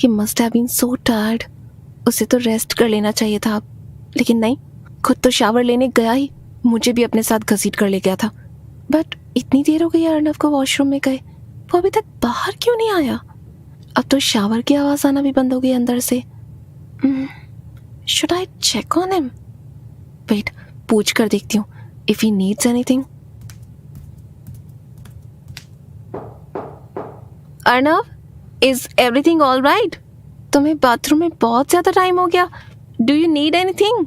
He must have been so tired. उसे तो rest कर लेना चाहिए था, लेकिन नहीं, खुद तो शावर लेने गया ही मुझे भी अपने साथ घसीट कर ले गया था। बट इतनी देर हो गई अर्नव को वॉशरूम में गए, वो अभी तक बाहर क्यों नहीं आया? अब तो शावर की आवाज आना भी बंद हो गई अंदर से। Should I check on him? Wait, पूछ कर देखती हूँ if he needs anything. Arnav, is everything all right? तुम्हें बाथरूम में बहुत ज्यादा टाइम हो गया। Do you need anything?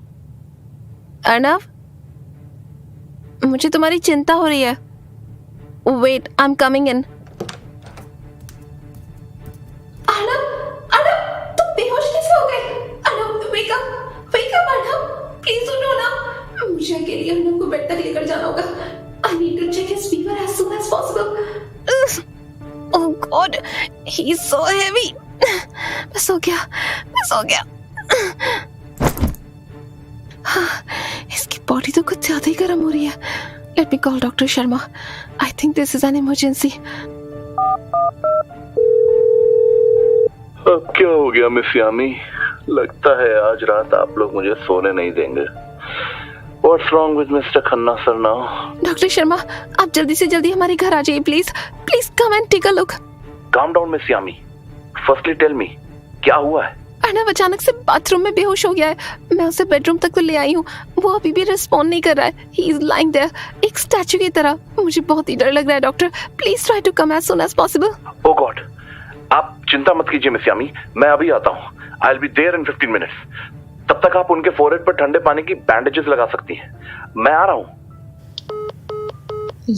Arnav, मुझे तुम्हारी चिंता हो रही है। Wait, I am coming in. Arnav, Arnav, तुम बेहोश कैसे हो गए? Arnav, wake up Arnav, please उठो ना। मुझे अकेले अर्नव को बेड तक लेकर जाना होगा। I need to check his fever as soon as possible. Oh God, he is so heavy. मैं सो गया। इसकी बॉडी तो कुछ ज्यादा ही गर्म हो रही है। Late me call doctor Sharma. I think this is an emergency. अब क्या हो गया मिस यामी? लगता है आज रात आप लोग मुझे सोने नहीं देंगे। What's wrong with Mr. Khanna sir now? Doctor Sharma, आप जल्दी से जल्दी हमारे घर आ जाइए please. Please come and take a look. Calm down miss Yami. Firstly tell me, क्या हुआ है? अर्नव अचानक से बाथरूम में बेहोश हो गया है। मैं उसे बेडरूम तक तो ले आई हूँ, वो अभी भी रिस्पॉन्ड नहीं कर रहा है। ही इज लाइंग देयर, एक स्टैचू की तरह। मुझे बहुत ही डर लग रहा है doctor, please try to come as soon as possible. Oh God, आप चिंता मत कीजिए मिस यामी, मैं अभी आता हूँ। I'll be there in 15 minutes. तब तक आप उनके फोरहेड पर ठंडे पानी की बैंडेजेस लगा सकती हैं। मैं आ रहा हूँ।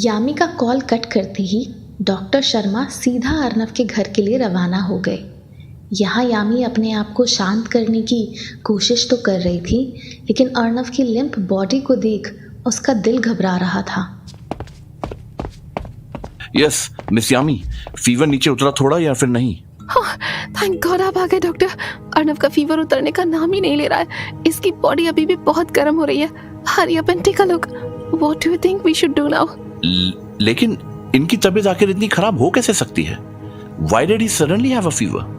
यामी का कॉल कट करते ही डॉक्टर शर्मा सीधा अर्नव के घर के लिए रवाना हो गए। यहाँ यामी अपने आप को शांत करने की कोशिश तो कर रही थी, लेकिन अर्नव की लिम्प बॉडी को देख उसका दिल घबरा रहा था। यस मिस यामी, फीवर नीचे उतरा थोड़ा या फिर नहीं? थैंक गॉड आप आ गए डॉक्टर। अर्नव का फीवर उतरने का नाम ही नहीं ले रहा है। इसकी बॉडी अभी भी बहुत गर्म हो रही है। Hurry up and take a look. What do you think we should do now? लेकिन इनकी तबीयत आखिर इतनी खराब हो कैसे सकती है? Why did he suddenly have a fever?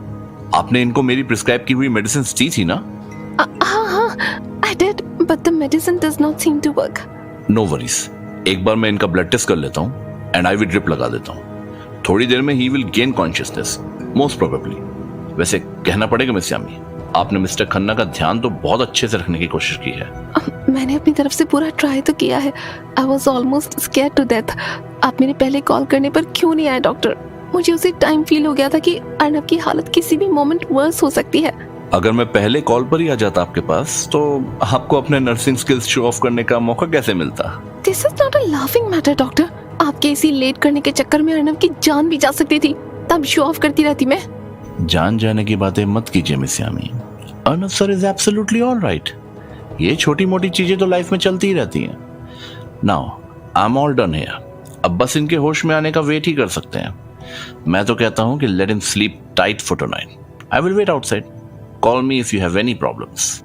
आपने इनको मेरी प्रिस्क्राइब की हुई मेडिसिन दी थी ना? हाँ, I did, but the medicine does not seem to work. No worries, एक बार मैं इनका ब्लड टेस्ट कर लेता हूँ एंड IV ड्रिप लगा देता हूँ। थोड़ी देर में he will gain consciousness most probably. वैसे कहना पड़ेगा मिस यामी, आपने मिस्टर खन्ना का ध्यान तो बहुत अच्छे से रखने की कोशिश की है। मैंने अपनी तरफ से पूरा ट्राई तो किया है। I was almost scared to death. आप मेरे पहले कॉल करने पर क्यों नहीं आए डॉक्टर? मुझे उसी टाइम फील हो गया था कि अर्नव की हालत किसी भी मोमेंट वर्स हो सकती है। अगर मैं पहले कॉल पर ही आ जाता आपके पास तो आपको अपने नर्सिंग स्किल्स शो ऑफ करने का मौका कैसे मिलता? This is not a laughing matter doctor. आपके इसी लेट करने के चक्कर में अर्नव की जान भी जा सकती थी, तब शो ऑफ करती रहती मैं। जान जाने की बातें मत कीजिए miss Yami. Arnav sir is absolutely all right. ये छोटी मोटी चीजें तो लाइफ में चलती ही रहती हैं। Now I am all done here. अब बस इनके होश में आने का वेट ही कर सकते हैं। मैं तो कहता हूं कि let him sleep tight for tonight. I will wait outside. Call me if you have any problems.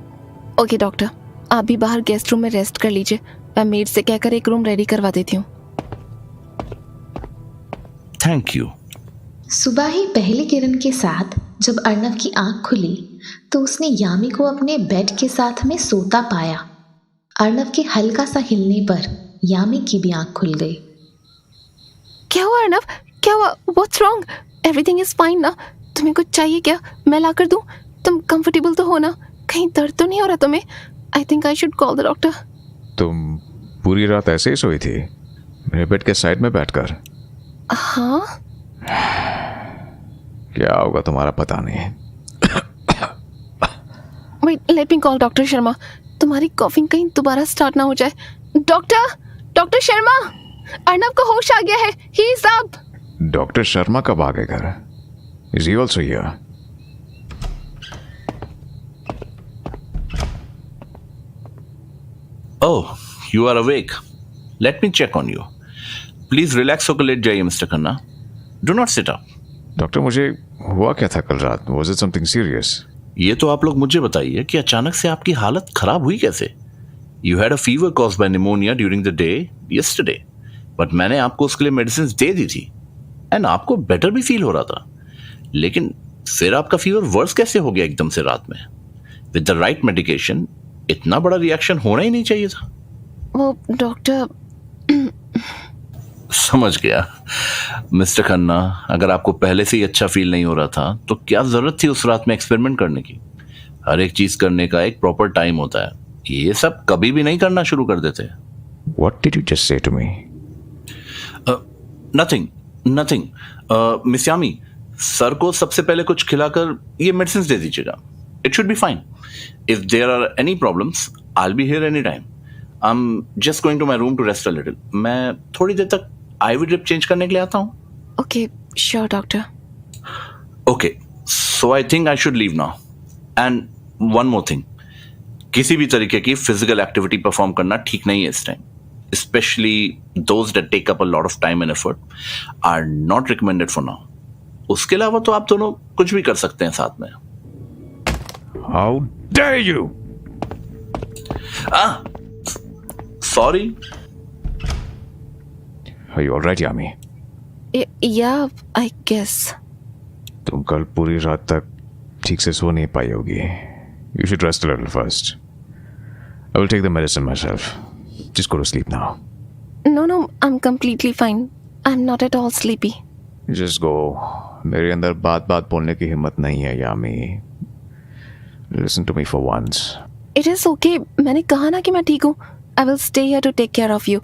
Okay doctor, आप भी बाहर गेस्ट रूम में रेस्ट कर लीजिए। मैं मेड से कहकर एक रूम रेडी करवा देती हूँ। Thank you. सुबह ही पहली किरण के साथ जब अर्नव की आंख खुली तो उसने यामी को अपने बेड के साथ में सोता पाया। अर्नव के हल्का सा हिलने पर यामी की भी आंख खुल गई। क्या हुआ अर्नव? क्या हुआ? What's wrong? Everything is fine ना? तुम्हें कुछ चाहिए क्या? मैं ला कर दूं? तुम कंफर्टेबल तो हो ना? कहीं दर्द तो नहीं हो रहा तुम्हें? आई think I should call the doctor. तुम पूरी रात ऐसे ही सोई थी मेरे बेड के साइड में बैठकर? हाँ, क्या होगा तुम्हारा पता नहीं। Wait, let me call doctor Sharma. तुम्हारी कॉफिंग कहीं दोबारा स्टार्ट ना हो जाए। डॉक्टर शर्मा, अर्नव को होश आ गया है। He is up. Doctor Sharma कब आ गए घर? Is he also here? Oh, you are awake. Let me check on you. Please relax होकर लेट जाइए mister Khanna. Do not sit up. Doctor, मुझे हुआ क्या था कल रात? Was it something serious? ये तो आप लोग मुझे बताइए कि अचानक से आपकी हालत खराब हुई कैसे? You had a fever caused by pneumonia during the day yesterday, but मैंने आपको उसके लिए मेडिसिन दे दी थी एंड आपको बेटर भी फील हो रहा था। लेकिन फिर आपका फीवर वर्स कैसे हो गया एकदम से रात में? विद द राइट मेडिकेशन इतना बड़ा रिएक्शन होना ही नहीं चाहिए था। वो डॉक्टर, समझ गया मिस्टर खन्ना, अगर आपको पहले से ही अच्छा फील नहीं हो रहा था तो क्या जरूरत थी उस रात में एक्सपेरिमेंट करने की? हर एक चीज करने का एक प्रॉपर टाइम होता है, ये सब कभी भी नहीं करना शुरू कर देते। What did you just say to me? Nothing. Miss Yami, sir को सबसे पहले कुछ खिलाकर ये मेडिसिन दे दीजिएगा। It should be fine. If there are any problems I will be here any time. I am just going to my room to rest a little. मैं थोड़ी देर तक आईवी ड्रिप चेंज करने के लिए आता हूँ। Okay sure doctor. Okay, so I think I should leave now. And one more thing, किसी भी तरीके की फिजिकल एक्टिविटी परफॉर्म करना ठीक नहीं है इस time, especially those that take up a lot of time and effort are not recommended for now. उसके अलावा तो आप दोनों कुछ भी कर सकते हैं साथ में। How dare you? Sorry. Are you all right, Yami? Yeah, I guess. तुम कल पूरी रात तक ठीक से सो नहीं पाई होगी। You should rest a little first. I will take the medicine myself. Just go to sleep now. No, I'm completely fine. I'm not at all sleepy. Just go. मेरे अंदर बात बोलने की हिम्मत नहीं है यामी। Listen to me for once. It is okay. मैंने कहा ना कि मैं ठीक हूँ। I will stay here to take care of you.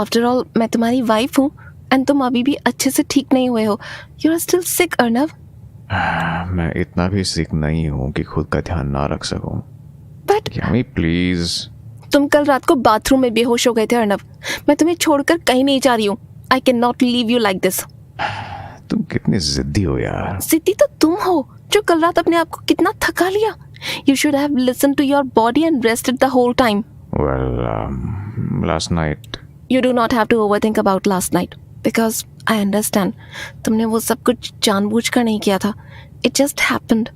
After all, मैं तुम्हारी वाइफ हूँ and तुम अभी भी अच्छे से ठीक नहीं हुए हो. You are still sick, Arnav. मैं इतना भी सिक नहीं हूँ कि खुद का ध्यान ना रख सकूं। But Yami please. तुम कल रात को बाथरूम में बेहोश हो गए थे अर्नव। मैं तुम्हें छोड़कर कहीं नहीं जा रही हूँ। I cannot leave you like this. तुम कितनी जिद्दी हो यार। जिद्दी तो तुम हो जो कल रात अपने आप को कितना थका लिया। You should have listened to your body and rested the whole time. Well, last night. You do not have to overthink about last night because I understand. तुमने वो सब कुछ जानबूझकर नहीं किया था. It just happened.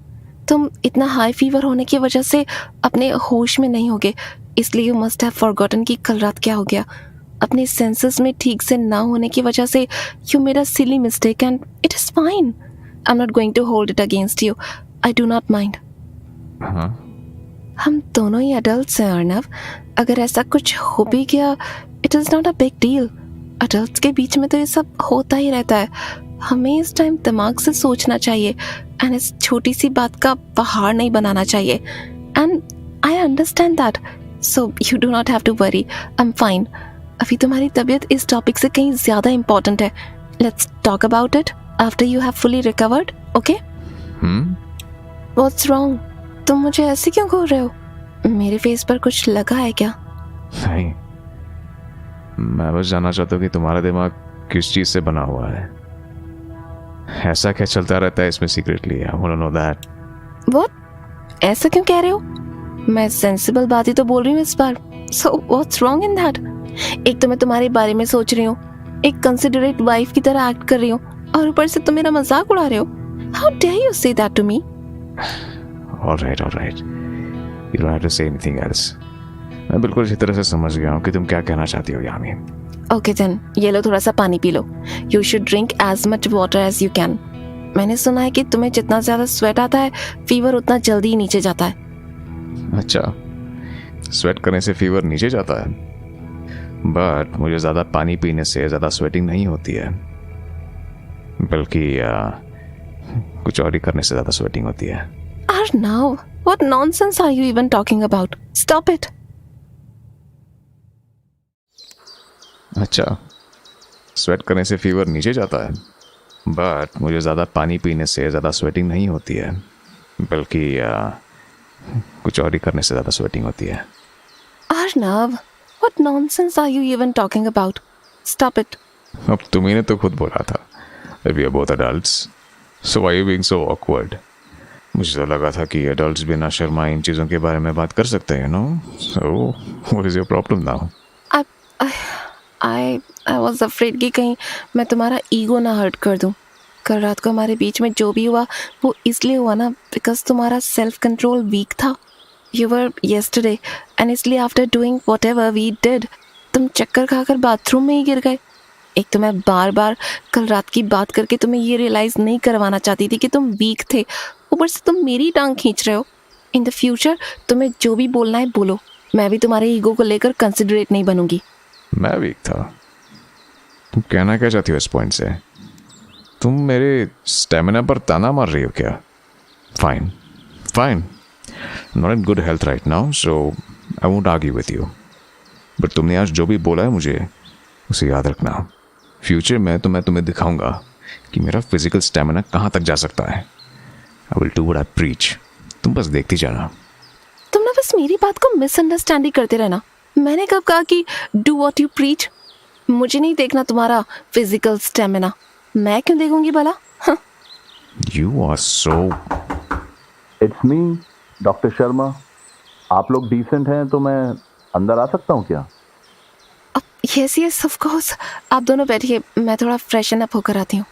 तुम इतना हाई फीवर होने की वजह से अपने होश में नहीं होगे, इसलिए यू मस्ट हैव फॉरगॉटन कि कल रात क्या हो गया. अपने सेंसेस में ठीक से ना होने की वजह से you made a silly mistake and it is fine. I am not going to hold it against you. I do not mind. हम दोनों ही एडल्ट्स हैं अर्नव. अगर ऐसा कुछ हो भी गया it is not a big deal. Adults के बीच में तो ये सब होता ही रहता है. हमें इस टाइम दिमाग से सोचना चाहिए एंड इस छोटी सी बात का पहाड़ नहीं बनाना चाहिए. And I understand that, so you do not have to worry. I am fine. अभी तुम्हारी तबीयत इस टॉपिक से कहीं ज़्यादा इम्पोर्टेंट है. Let's talk about it after you have fully recovered. Okay? What's wrong? तुम मुझे ऐसे क्यों घूर रहे हो? मेरे फेस पर कुछ लगा है क्या? नहीं, मैं बस जानना चाहता हूँ कि तुम्हारा दिमाग किस चीज से बना हुआ है. ऐसा क्या चलता रहता है इसमें secretly? I want to know that. What? ऐसा क्यों कह रहे हो? मैं सेंसिबल बात ही तो बोल रही हूँ इस बार. So what's wrong in that? एक तो मैं तुम्हारे बारे में सोच रही हूँ, एक कंसिडरेट वाइफ की तरह एक्ट कर रही हूँ, और ऊपर से तुम मेरा मजाक उड़ा रहे हो. How dare you say that to me? All right. You don't have to say anything else. मैं बिल्कुल अच्छी तरह से समझ गया हूँ कि तुम क्या कहना चाहती हो यामी. ओके देन, ये लो थोड़ा सा पानी पी लो. You should drink as much water as you can. मैंने सुना है कि तुम्हें जितना ज़्यादा स्वेट आता है फीवर उतना जल्दी ही नीचे जाता है. अच्छा, स्वेट करने से फीवर नीचे जाता है? बट मुझे ज़्यादा पानी पीने से ज़्यादा स्वेटिंग नहीं होती है, बल्कि कुछ और ही करने से ज़्यादा स्वेटिंग होती है. Arnav, what nonsense are you even talking about? Stop it. अच्छा, स्वेट करने से फीवर नीचे जाता है, बट मुझे ज़्यादा पानी पीने से ज़्यादा स्वेटिंग नहीं होती है, बल्कि कुछ और ही करने से ज़्यादा स्वेटिंग होती है. Arnav, what nonsense are you even talking about? Stop it. अब तुम्ही ने तो खुद बोला था that we are both adults, so why are you being so awkward? मुझे तो लगा था कि adults बिना शर्माए इन चीज़ों के बारे में बात कर सकते हैं, no? So what is your problem now? I was afraid कि कहीं मैं तुम्हारा ईगो ना हर्ट कर दूं. कल रात को हमारे बीच में जो भी हुआ वो इसलिए हुआ ना बिकॉज तुम्हारा सेल्फ कंट्रोल वीक था. You were yesterday and इसलिए after doing whatever we did तुम चक्कर खाकर बाथरूम में ही गिर गए. एक तो मैं बार बार कल रात की बात करके तुम्हें ये रियलाइज़ नहीं करवाना चाहती थी कि तुम वीक थे, ऊपर से तुम मेरी टांग खींच रहे हो। इन द फ्यूचर तुम्हें जो भी बोलना है बोलो, मैं भी तुम्हारे ईगो को लेकर कंसिडरेट नहीं बनूंगी। मैं वीक था? तुम कहना क्या चाहती हो इस पॉइंट से? तुम मेरे स्टेमिना पर ताना मार रही हो क्या? Fine fine, not in good health right now, so I won't argue with you. But तुमने आज जो भी बोला है मुझे उसे याद रखना। फ्यूचर में तो मैं तुम्हें दिखाऊंगा कि मेरा फिजिकल स्टेमिना कहाँ तक जा सकता है। I will do what I preach. तुम बस देखती जाना। तुम ना बस मेरी बात को मिसअंडरस्टैंड ही करते रहना। मैंने कब कहा कि डू व्हाट यू प्रीच? मुझे नहीं देखना तुम्हारा फिजिकल स्टेमिना। मैं क्यों देखूंगी भला? You are so. It's me doctor Sharma. आप लोग डिसेंट हैं तो मैं अंदर आ सकता हूँ क्या? यस यस ऑफ कोर्स, आप दोनों बैठिए, मैं थोड़ा फ्रेशन अप होकर आती हूँ।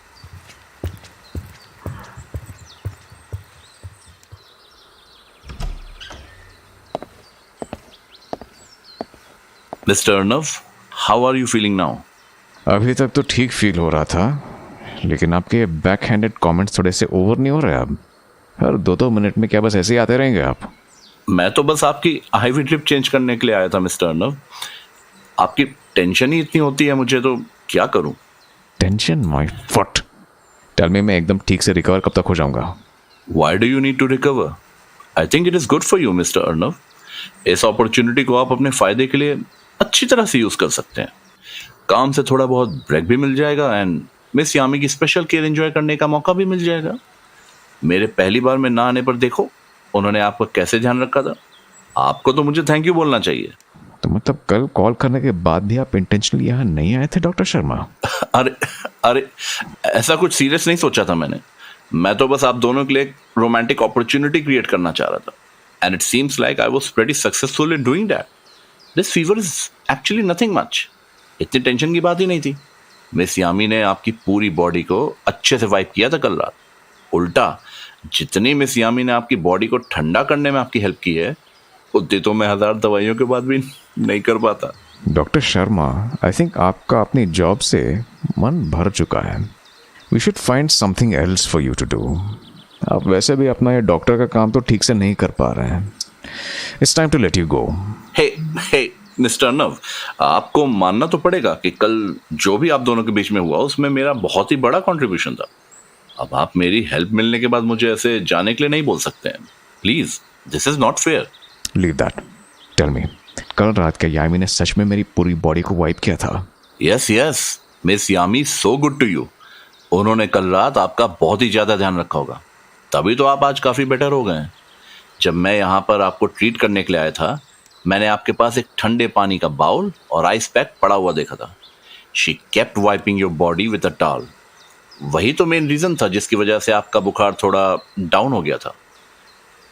Mister Arnav, how are you feeling now? अभी तक तो ठीक फील हो रहा था, लेकिन आपके बैक हैंडेड कॉमेंट्स थोड़े से ओवर नहीं हो रहे अब? हर 2-2 मिनट में क्या बस ऐसे ही आते रहेंगे आप? मैं तो बस आपकी आईवी ड्रिप चेंज करने के लिए आया था मिस्टर अर्नव। आपकी टेंशन ही इतनी होती है मुझे, तो क्या करूं? Tension my foot. Tell me, मैं एकदम ठीक से रिकवर कब तक हो जाऊंगा? Why do you need to recover? I think it is good for you, Mr. Arnav. इस अपॉर्चुनिटी को आप अपने फायदे के लिए अच्छी तरह से यूज कर सकते हैं। काम से थोड़ा बहुत ब्रेक भी मिल जाएगा एंड मिस यामी की स्पेशल केयर एंजॉय करने का मौका भी मिल जाएगा। मेरे पहली बार में ना आने पर देखो उन्होंने आपका कैसे ध्यान रखा था। आपको तो मुझे थैंक यू बोलना चाहिए। तो मतलब कल कॉल करने के बाद भी आप इंटेंशनली यहाँ नहीं आए थे डॉक्टर शर्मा? अरे अरे, ऐसा कुछ सीरियस नहीं सोचा था मैंने। मैं तो बस आप दोनों के लिए एक रोमांटिक अपॉर्चुनिटी क्रिएट करना चाह रहा था and it seems like I was pretty successful in doing that. This fever is actually nothing much. इतनी टेंशन की बात ही नहीं थी। मिस यामी ने आपकी पूरी बॉडी को अच्छे से वाइप किया था कल रात। उल्टा जितनी मिस यामी ने आपकी बॉडी को ठंडा करने में आपकी हेल्प की है, उतनी तो मैं 1000 दवाइयों के बाद भी नहीं कर पाता। डॉक्टर शर्मा, आई थिंक आपका अपनी जॉब से मन भर चुका है। We should find something else for you to do. आप वैसे भी अपना ये डॉक्टर का काम तो ठीक से नहीं कर पा रहे हैं। It's time to let you go. Hey mister Arnav, आपको मानना तो पड़ेगा कि कल जो भी आप दोनों के बीच में हुआ उसमें मेरा बहुत ही बड़ा कंट्रीब्यूशन था। अब आप मेरी हेल्प मिलने के बाद मुझे ऐसे जाने के लिए नहीं बोल सकते हैं। Please, this is not fair. Leave that. Tell me, कल रात के यामी ने सच में मेरी पूरी बॉडी को वाइप किया था? Yes, miss Yami so good to you. उन्होंने कल रात आपका बहुत ही ज्यादा ध्यान रखा होगा, तभी तो आप आज काफी बेटर हो गए हैं। जब मैं यहाँ पर आपको ट्रीट करने के लिए आया था, मैंने आपके पास एक ठंडे पानी का बाउल और आइस पैक पड़ा हुआ देखा था। She kept wiping your body with a towel. वही तो मेन रीजन था जिसकी वजह से आपका बुखार थोड़ा डाउन हो गया था।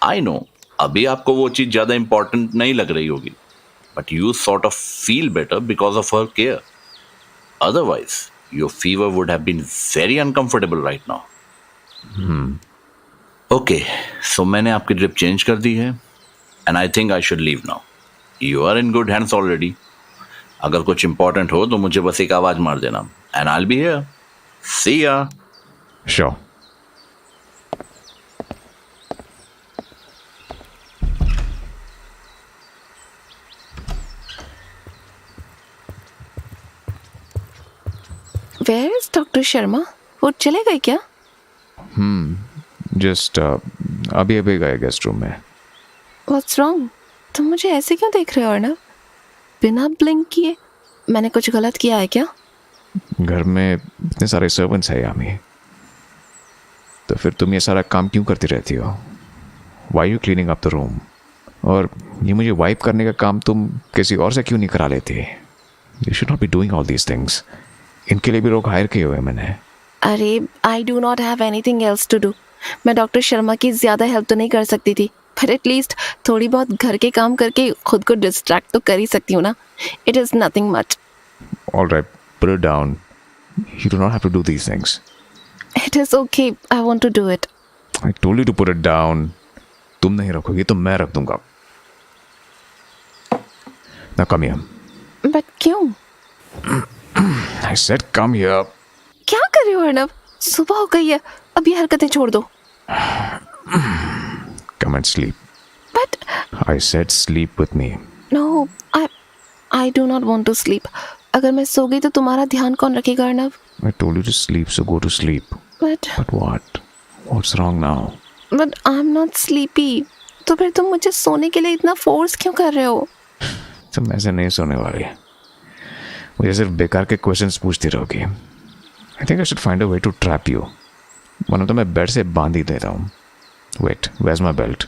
आई नो अभी आपको वो चीज ज्यादा इंपॉर्टेंट नहीं लग रही होगी, but you sort of feel better because of her care. Otherwise your fever would have been very uncomfortable right now. Okay, so मैंने आपकी ड्रिप चेंज कर दी है and I think I should leave now. You are in good hands already. अगर कुछ important हो तो मुझे बस एक आवाज मार देना and I will be here. See ya. Sure. Where is doctor Sharma? वो चले गए क्या? जस्ट अभी गए गेस्ट रूम में। What's wrong? तुम मुझे ऐसे क्यों देख रहे हो अर्नव? बिना ब्लिंक किए? मैंने कुछ गलत किया है क्या? घर में इतने सारे सर्वेंट्स हैं यामी, तो फिर तुम ये सारा काम क्यों करती रहती हो? Why you cleaning up the room? और ये मुझे वाइप करने का काम तुम किसी और से क्यों नहीं करा लेते? You should not be doing all these things. इनके लिए भी लोग हायर किए हुए मैंने। अरे I do not have anything else to do. मैं डॉक्टर शर्मा की ज़्यादा हेल्प तो नहीं कर सकती थी, पर एटलीस्ट थोड़ी बहुत घर के काम करके खुद को डिस्ट्रैक्ट तो कर ही सकती हूँ ना। It is nothing much. All right, put it down. You do not have to do these things. It is okay, I want to do it. I told you to put it down. तुम नहीं रखोगी तो मैं रख दूंगा। Now come here. But क्यों? I said come here. क्या कर रहे हो अर्नव? सुबह हो गई है, अब ये हरकतें छोड़ दो. Come and sleep. But I said sleep with me. no, I do not want to sleep. अगर मैं सो गई तो तुम्हारा ध्यान कौन रखेगा Arnav? I told you to sleep, so go to sleep. But But what? What's wrong now? I'm not sleepy. तो फिर तुम मुझे सोने के लिए इतना फोर्स क्यों कर रहे हो? तुम ऐसे नहीं सोने वाली. मुझे सिर्फ बेकार के क्वेश्चंस पूछती रहोगी. I think I should find a way to trap you. वरना तो मैं बेड से बांध ही देता हूँ. Wait, where's my belt?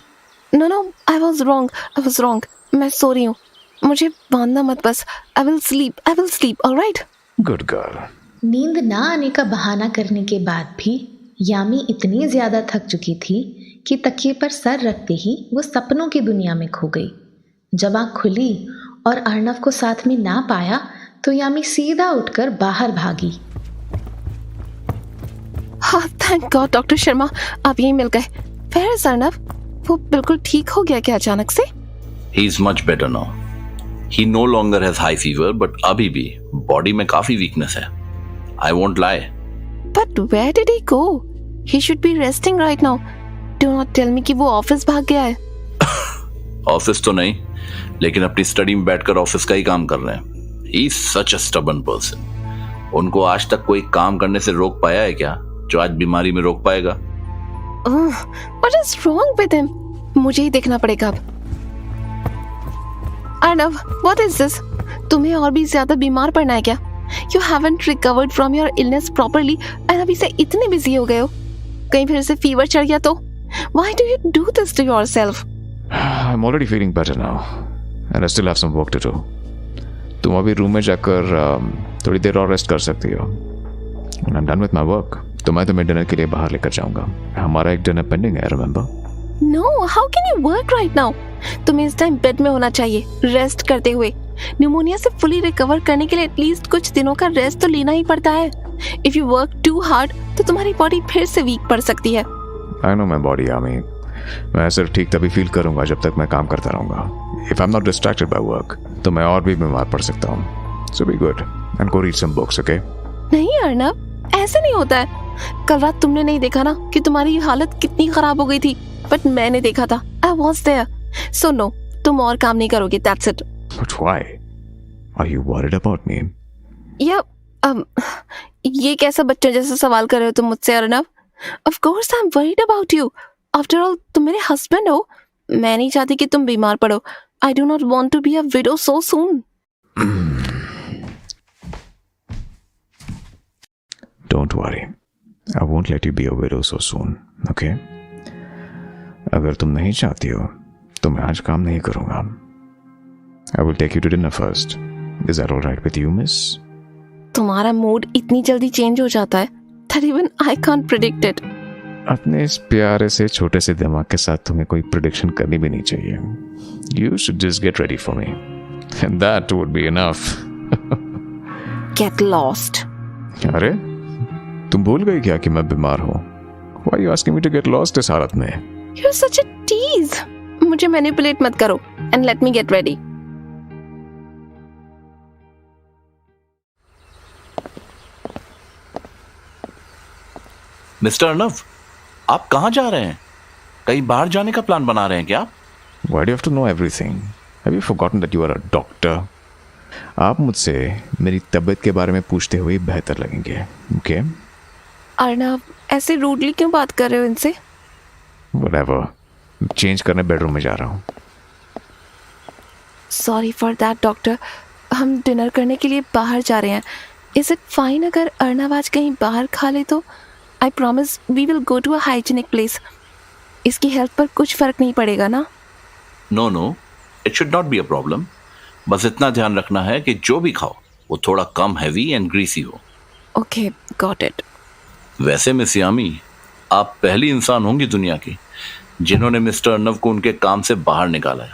No, I was wrong. मैं सो रही हूँ. मुझे बांधना मत बस. I will sleep, all right? Good girl. नींद ना आने का बहाना करने के बाद भी यामी इतनी ज्यादा थक चुकी थी कि तकिए पर सर रखते ही वो सपनों की दुनिया में खो गई. जब आँख खुली और अर्नव को साथ में ना पाया तो यामी सीधा उठकर बाहर भागी. हाँ, थैंक गॉड डॉक्टर शर्मा, आप यहीं मिल गए. Where is Arnav? वो बिल्कुल ठीक हो गया क्या अचानक से? He is much better now. He no longer has high fever, but अभी भी बॉडी में काफी वीकनेस है. I won't lie. But where did he go? He should be resting right now. Do not tell me कि वो office भाग गया है. ऑफिस तो नहीं, लेकिन अपनी स्टडी में बैठकर ऑफिस का ही काम कर रहे हैं. He is such a stubborn person. उनको आज तक कोई काम करने से रोक पाया है क्या, जो आज बीमारी में रोक पाएगा? What is wrong with him? मुझे ही देखना पड़ेगा अब. Arnav, what is this? तुम्हें और भी ज्यादा बीमार पड़ना है क्या? You haven't recovered from your illness properly and अभी से इतने बिजी हो गए हो. कहीं फिर से फीवर चढ़ गया तो? Why do you do this to yourself? I'm already feeling better now, and I still have some work to do. तुम अभी रूम में जाकर थोड़ी देर और रेस्ट कर सकती हो. When I'm done with my work, तो मैं तुम्हें डिनर के लिए बाहर लेकर जाऊंगा. हमारा एक डिनर पेंडिंग है, remember? No, how can you work right now? तुम्हें इस टाइम बेड में होना चाहिए, रेस्ट करते हुए. न्यूमोनिया से फुली रिकवर करने के लिए एटलीस्ट कुछ दिनों का रेस्ट तो लेना ही पड़ता है. If you work too hard, तो तुम्हारी बॉडी फिर से वीक पड़ सकती है. I know my body, Ami. मैं सिर्फ ठीक तभी फील करूंगा जब तक मैं काम करता रहूंगा. If I'm not distracted by work, तो मैं और भी बीमार पड़ सकता हूँ. So be good and go read some books, okay? नहीं अर्नव, ऐसे नहीं होता है. कल रात तुमने नहीं देखा ना कि तुम्हारी हालत कितनी खराब हो गई थी, बट मैंने देखा था. I was there. So no, तुम और काम नहीं करोगे. That's it. But why? Are you worried about me? Yeah, ये कैसा बच्चों जैसा सवाल कर रहे हो तुम मुझसे Arnav? Of course I'm worried about you. After all, तुम मेरे husband हो. मैं नहीं चाहती कि तुम बीमार पड़ो. I do not want to be a widow so soon. Don't worry. I won't let you be a widow so soon, okay? अगर तुम नहीं चाहती हो तो मैं आज काम नहीं करूंगा. I will take you to dinner first. Is that all right with you, miss? तुम्हारा मूड इतनी जल्दी चेंज हो जाता है that even I can't predict it. अपने इस प्यारे से छोटे से दिमाग के साथ तुम्हें कोई प्रेडिक्शन करनी भी नहीं चाहिए. You should just get ready for me. And that would be enough. Get lost. अरे तुम भूल गई क्या कि मैं बीमार हूँ? Why are you asking me to get lost इस हालत में? You're such a tease. मुझे मैनिपुलेट मत करो and let me get ready. Mister Arnav, आप कहाँ जा रहे हैं? कहीं बाहर जाने का प्लान बना रहे हैं क्या? Why do you have to know everything? Have you forgotten that you are a doctor? आप मुझसे मेरी तबीयत के बारे में पूछते हुए बेहतर लगेंगे, okay? अर्नव, ऐसे रूडली क्यों बात कर रहे हो इनसे? Whatever. चेंज करने बेडरूम में जा रहा हूँ. Sorry for that, doctor. हम डिनर करने के लिए बाहर जा रहे हैं. Is it fine अगर अर्नव आज कहीं बाहर खा ले तो? I promise we will go to a hygienic place. इसकी हेल्थ पर कुछ फर्क नहीं पड़ेगा ना? No, it should not be a problem. बस इतना ध्यान रखना है कि जो भी खाओ वो थोड़ा कम हैवी एंड ग्रीसी हो. Okay, got it. वैसे मिस यामी, आप पहली इंसान होंगी दुनिया की जिन्होंने मिस्टर अर्नव को उनके काम से बाहर निकाला है.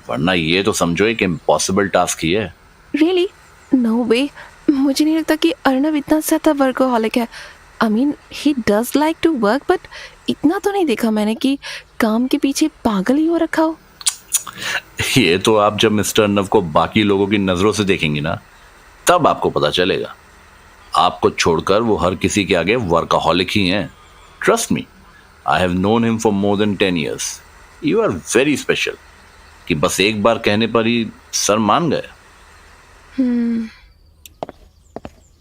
वरना ये तो समझो एक इम्पॉसिबल टास्क ही है. Really? No way. मुझे नहीं लगता कि अर्नव इतना ज़्यादा वर्कोहॉलिक है. I mean, he does like to work, but इतना तो नहीं देखा मैंने कि काम के पीछे पागल ही हो रखा हो. ये तो आप जब मिस्टर अर्नव को बाकी लोगों की नजरों से देखेंगी ना, तब आपको पता चलेगा। आपको छोड़कर वो हर किसी के आगे वर्कaholic ही हैं। Trust me, I have known him for more than 10 years। You are very special कि बस एक बार कहने पर ही सर मान गए।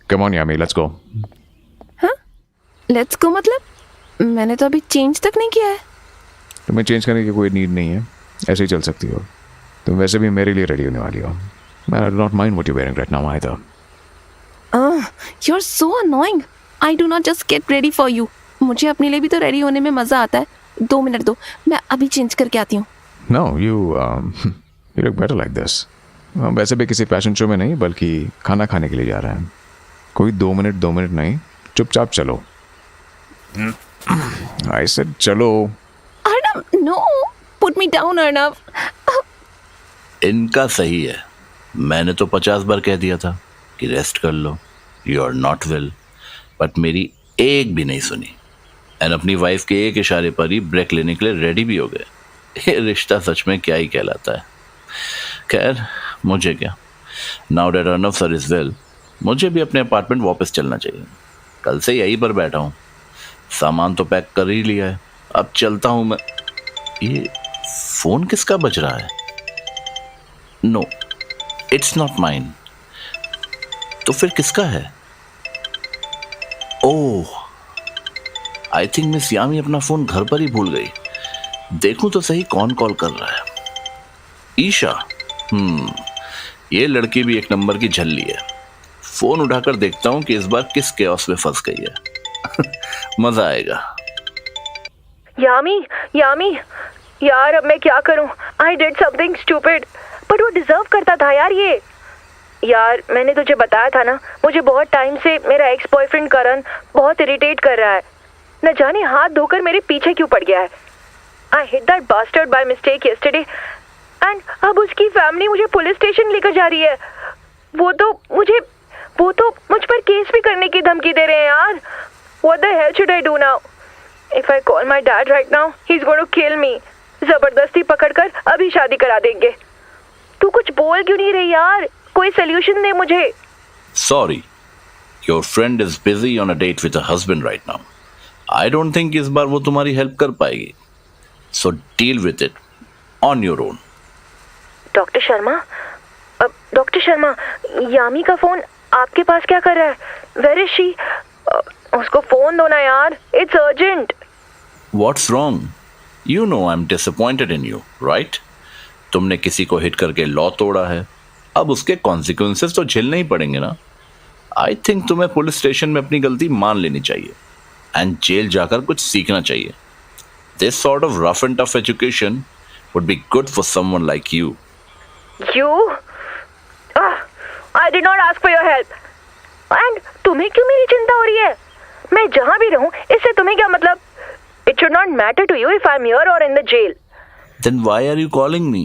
Come on Yami, let's go. Let's go मतलब मैंने तो अभी चेंज तक नहीं किया है। तुम्हें चेंज करने की कोई नीड नहीं है, ऐसे ही चल सकती हो। तुम वैसे भी मेरे लिए रेडी होने वाली हो। I do not mind what you wearing right now either. You are so annoying. I do not just get ready for you. मुझे अपने लिए भी तो रेडी होने में मजा आता है। 2 मिनट दो, मैं अभी चेंज करके आती हूँ। No you look better like this. वैसे भी किसी फैशन शो में नहीं, बल्कि खाना खाने के लिए जा रहे हैं। कोई 2 मिनट नहीं, चुपचाप चलो। आई सेड चलो। Arnav, no, put me down Arnav. इनका सही है। मैंने तो 50 बार कह दिया था कि रेस्ट कर लो, you are not well, but मेरी एक भी नहीं सुनी। एंड अपनी वाइफ के एक इशारे पर ही ब्रेक लेने के लिए रेडी भी हो गए। ये रिश्ता सच में क्या ही कहलाता है। खैर, मुझे क्या, now that Arnav sir is well, मुझे भी अपने अपार्टमेंट वापस चलना चाहिए। कल से यहीं पर बैठा हूँ, सामान तो पैक कर ही लिया है, अब चलता हूँ मैं। ये फोन किसका बज रहा है? No, it's not mine. तो फिर किसका है? ओह, आई थिंक मिस यामी अपना फोन घर पर ही भूल गई। देखूं तो सही कौन कॉल कर रहा है। ईशा। ये लड़की भी एक नंबर की झल्ली है। फोन उठाकर देखता हूं कि इस बार किस केओस में फंस गई है। मजा आएगा। यामी, यार अब मैं क्या करूं? I did something stupid, but वो डिजर्व करता था यार ये। यार मैंने तुझे बताया था ना, मुझे बहुत टाइम से मेरा एक्स बॉयफ्रेंड करण बहुत इरिटेट कर रहा है। न जाने हाथ धोकर मेरे पीछे क्यों पड़ गया है। I hit that bastard by mistake yesterday, and अब उसकी फैमिली मुझे पुलिस स्टेशन लेकर जा रही है। वो तो मुझ पर केस भी करने की धमकी दे रहे हैं यार। What the hell should I do now? If I call my dad right now, he's going to kill me. जबरदस्ती पकड़कर अभी शादी करा देंगे। तू कुछ बोल क्यों नहीं रही यार? कोई सोल्यूशन दे मुझे। Sorry, your friend is busy on a date with her husband right now. I don't think इस बार वो तुम्हारी हेल्प कर पाएगी। So deal with it on your own. Doctor Sharma, Yami का फोन आपके पास क्या कर रहा है? Where is she? उसको फोन दो ना यार, it's urgent. What's wrong? You know I'm disappointed in you, right? तुमने किसी को हिट करके लॉ तोड़ा है, अब उसके कॉन्सिक्वेंसेस तो झेलने ही पड़ेंगे ना। आई थिंक तुम्हें पुलिस स्टेशन में अपनी गलती मान लेनी चाहिए एंड जेल जाकर कुछ सीखना चाहिए। This sort of rough and tough education would be good for someone like you. You? I did not ask for your help. And तुम्हें क्यों मेरी चिंता हो रही है? मैं जहाँ भी रहूँ, इससे तुम्हें क्या मतलब? It should not matter to you if I'm here or in the jail. Then why are you calling me?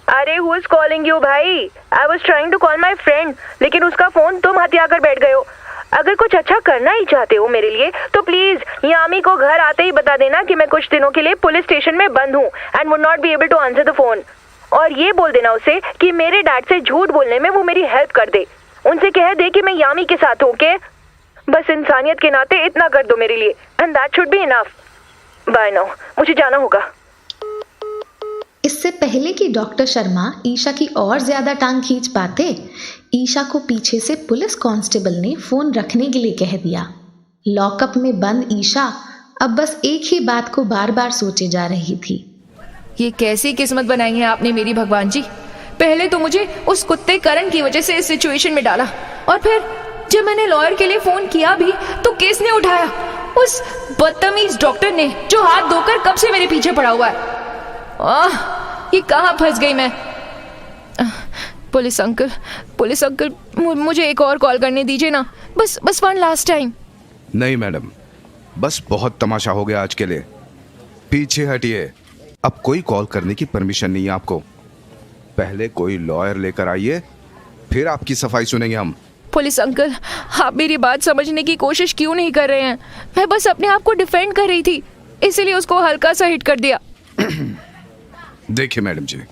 अरे who is calling you भाई? I was trying to call my friend, लेकिन उसका फोन तुम हथिया कर बैठ गए हो। अगर कुछ अच्छा करना ही चाहते हो मेरे लिए, तो प्लीज यामी को घर आते ही बता देना कि मैं कुछ दिनों के लिए पुलिस स्टेशन में बंद हूँ and would not be able to answer the phone. और ये बोल देना उसे कि मेरे डैड से झूठ बोलने में वो मेरी हेल्प कर दे। उनसे कह दे कि मैं यामी के साथ हूँ, ओके? बस इंसानियत के नाते इतना कर दो मेरे लिए, and that should be enough. Bye now, मुझे जाना होगा। इससे पहले कि डॉक्टर शर्मा ईशा की और ज्यादा टांग खींच पाते, ईशा को पीछे से पुलिस कांस्टेबल ने फोन रखने के लिए कह दिया। लॉकअप में बंद ईशा अब बस एक ही बात को बार बार सोचे जा रही थी। ये कैसी किस्मत बनाई है आपने मेरी भगवान जी। पहले तो मुझे उस कुत्ते करण की वजह से इस सिचुएशन में डाला, और फिर जब मैंने लॉयर के लिए फोन किया भी तो किसने उठाया? उस बदतमीज डॉक्टर ने, जो हाथ धोकर कब से मेरे पीछे पड़ा हुआ है। ये कहाँ फंस गई मैं? पुलिस अंकल, मुझे एक और कॉल करने दीजिए ना, बस वन लास्ट टाइम। नहीं मैडम, बस बहुत तमाशा हो गया आज के लिए। पीछे हटिए, अब कोई कॉल करने की परमिशन नहीं है आपको। पहले कोई लॉयर लेकर आइए, फिर आपकी सफाई सुनेंगे हम। पुलिस अंकल, आप मेरी बात समझने की कोशिश क्यों नहीं कर रहे हैं? मैं बस अपने आप को डिफेंड कर रही थी, इसीलिए उसको हल्का सा हिट कर दिया। देखिए मैडम जी,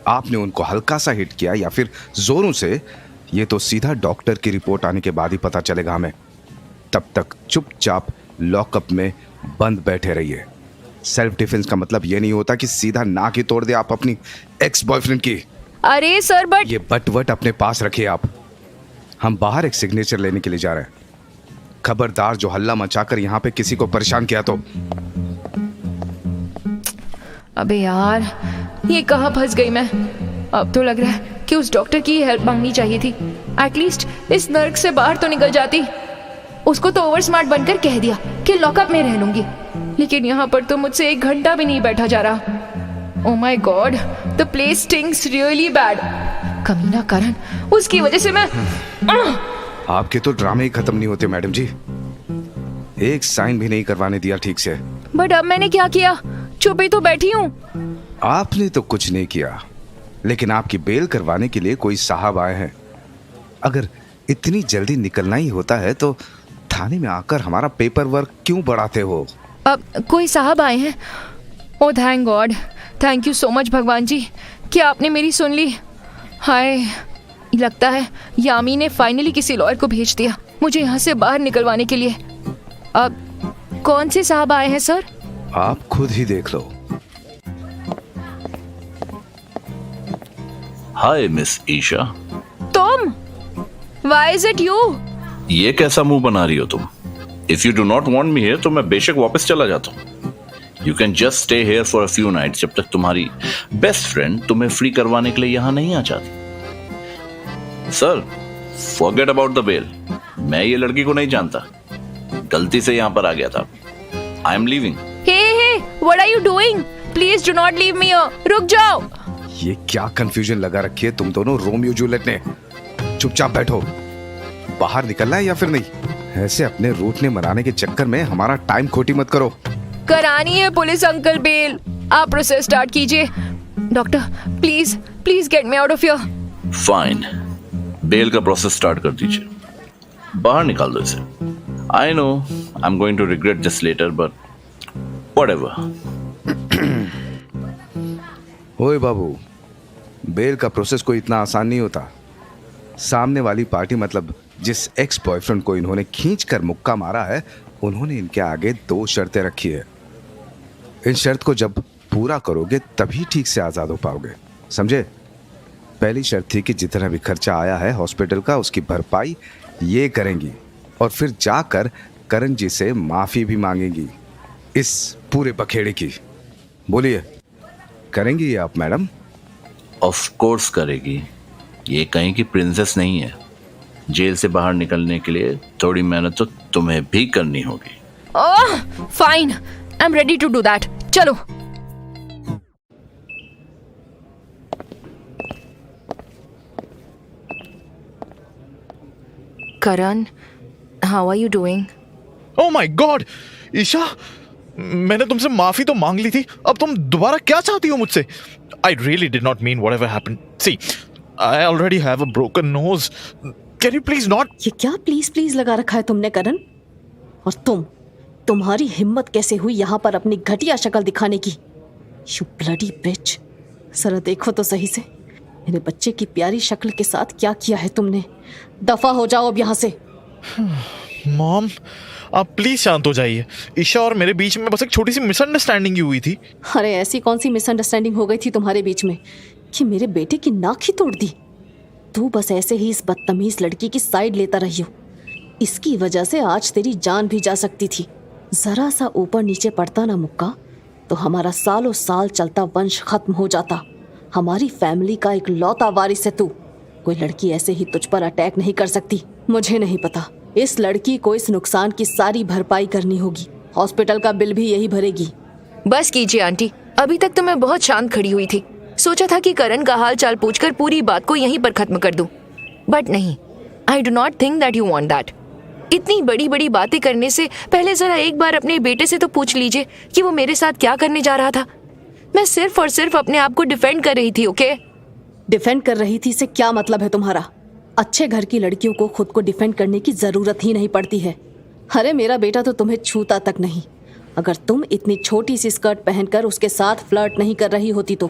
आपने उनको हल्का सा हिट किया या फिर जोरों से, ये तो सीधा डॉक्टर की रिपोर्ट आने के बाद ही पता चलेगा हमें। तब तक चुपचाप लॉकअप में बंद बैठे रहिए। सेल्फ डिफेंस का मतलब ये नहीं होता कि सीधा नाक ही तोड़ दे आप अपनी एक्स बॉयफ्रेंड की। अरे सर बट ये बट अपने पास रखिए आप। हम बाहर एक सिग्नेचर लेने के लिए जा रहे हैं। खबरदार जो हल्ला मचाकर यहाँ पे किसी को परेशान किया तो। अबे यार, ये कहाँ फंस गई मैं। अब तो लग रहा है कि उस डॉक्टर की हेल्प मांगनी चाहिए थी। एटलीस्ट इस नर्क से बाहर तो निकल जाती। उसको तो ओवर स्मार्ट बनकर कह दिया कि लॉकअप में रह लूंगी, लेकिन यहाँ पर तो मुझसे 1 घंटा भी नहीं बैठा जा रहा। ओह my God, the place stinks really bad. कमीना करण, उसकी वजह से मैं आपके तो ड्रामे ही खत्म नहीं होते मैडम जी। एक साइन भी नहीं करवाने दिया ठीक से। बट अब मैंने क्या किया? चुप ही तो बैठी हूँ। आपने तो कुछ नहीं किया, लेकिन आपकी बेल करवाने के लिए कोई साहब आए हैं। अगर इतनी जल्दी निकलना ही होता है तो थाने में आकर हमारा पेपर वर्क क्यों बढ़ाते हो? अब कोई साहब आए हैं? Oh thank God, thank you so much भगवान जी कि आपने मेरी सुन ली। हाय, लगता है यामी ने फाइनली किसी लॉयर को भेज दिया मुझे यहाँ से बाहर निकलवाने के लिए। अब कौन से साहब आए हैं सर? आप खुद ही देख लो। Hi miss Isha. तुम? Why is it you? ये कैसा मुंह बना रही हो तुम? If you do not want me here तो मैं बेशक वापस चला जाता हूँ। You can just stay here for a few nights, जब तक तुम्हारी बेस्ट फ्रेंड तुम्हें फ्री करवाने के लिए यहाँ नहीं आ जाती। Sir, forget about the bail. मैं ये लड़की को नहीं जानता, गलती से यहाँ पर आ गया था। I am leaving. Hey, what are you doing? Please do not leave me here. रुक जाओ। ये क्या कंफ्यूजन लगा रखी है तुम दोनों रोमियो जूलियट ने। चुपचाप बैठो। बाहर निकलना है या फिर नहीं? ऐसे अपने रूठने मनाने के चक्कर में हमारा टाइम खोटी मत करो। करानी है पुलिस अंकल बेल। आप प्रोसेस स्टार्ट कीजिए। Doctor please please get me out of here. Fine, bail का प्रोसेस स्टार्ट कर दीजिए। बाहर निकाल दो इसे। I know I am going to regret this later, but whatever. ओए बाबू, बेल का प्रोसेस कोई इतना आसान नहीं होता। सामने वाली पार्टी, मतलब जिस एक्स बॉयफ्रेंड को इन्होंने खींच कर मुक्का मारा है, उन्होंने इनके आगे 2 शर्तें रखी है। इन शर्त को जब पूरा करोगे तभी ठीक से आज़ाद हो पाओगे, समझे? पहली शर्त थी कि जितना भी खर्चा आया है हॉस्पिटल का, उसकी भरपाई ये करेंगी और फिर जाकर करण जी से माफ़ी भी मांगेंगी इस पूरे बखेड़े की। बोलिए, करेंगी आप मैडम? ऑफ कोर्स करेगी। ये कहीं की प्रिंसेस नहीं है। जेल से बाहर निकलने के लिए थोड़ी मेहनत तो तुम्हें भी करनी होगी। Oh fine, I am ready to do that. चलो। Karan, how are you doing? Oh my god Isha, मैंने तुमसे माफी तो मांग ली थी, अब तुम दोबारा क्या चाहती हो मुझसे? I really did not mean whatever happened. See, I already have a broken nose. Can you please not? ये क्या प्लीज प्लीज लगा रखा है तुमने करण? और तुम्हारी हिम्मत कैसे हुई यहाँ पर अपनी घटिया शक्ल दिखाने की? You bloody bitch! जरा देखो तो सही से, मेरे बच्चे की प्यारी शक्ल के साथ क्या किया है तुमने। दफा हो जाओ अब यहाँ से। मॉम, आप प्लीज शांत हो जाइए। ईशा और मेरे बीच में बस एक छोटी सी मिसअंडरस्टैंडिंग ही हुई थी। अरे ऐसी कौन सी मिसअंडरस्टैंडिंग हो गई थी तुम्हारे बीच में कि मेरे बेटे की नाक ही तोड़ दी? तू बस ऐसे ही इस बदतमीज लड़की की साइड लेता रही हो। इसकी वजह से आज तेरी जान भी जा सकती थी। जरा सा ऊपर नीचे पड़ता ना मुक्का तो हमारा सालों साल चलता वंश खत्म हो जाता। हमारी फैमिली का एक लौता वारिस है तू। कोई लड़की ऐसे ही तुझ पर अटैक नहीं कर सकती। मुझे नहीं पता, इस लड़की को इस नुकसान की सारी भरपाई करनी होगी। हॉस्पिटल का बिल भी यही भरेगी। बस कीजिए आंटी, अभी तक तो मैं बहुत शांत खड़ी हुई थी। सोचा था कि करण का हाल चाल पूछकर पूरी बात को यहीं पर खत्म कर दूं, बट नहीं। आई do not think that you want that. इतनी बड़ी बड़ी बातें करने से पहले जरा एक बार अपने बेटे से तो पूछ लीजिए कि वो मेरे साथ क्या करने जा रहा था। मैं सिर्फ और सिर्फ अपने आप को डिफेंड कर रही थी। ओके, डिफेंड कर रही थी से क्या मतलब है तुम्हारा? अच्छे घर की लड़कियों को खुद को डिफेंड करने की जरूरत ही नहीं पड़ती है। अरे मेरा बेटा तो तुम्हें छूता तक नहीं। अगर तुम इतनी छोटी सी स्कर्ट पहनकर उसके साथ फ्लर्ट नहीं कर रही होती तो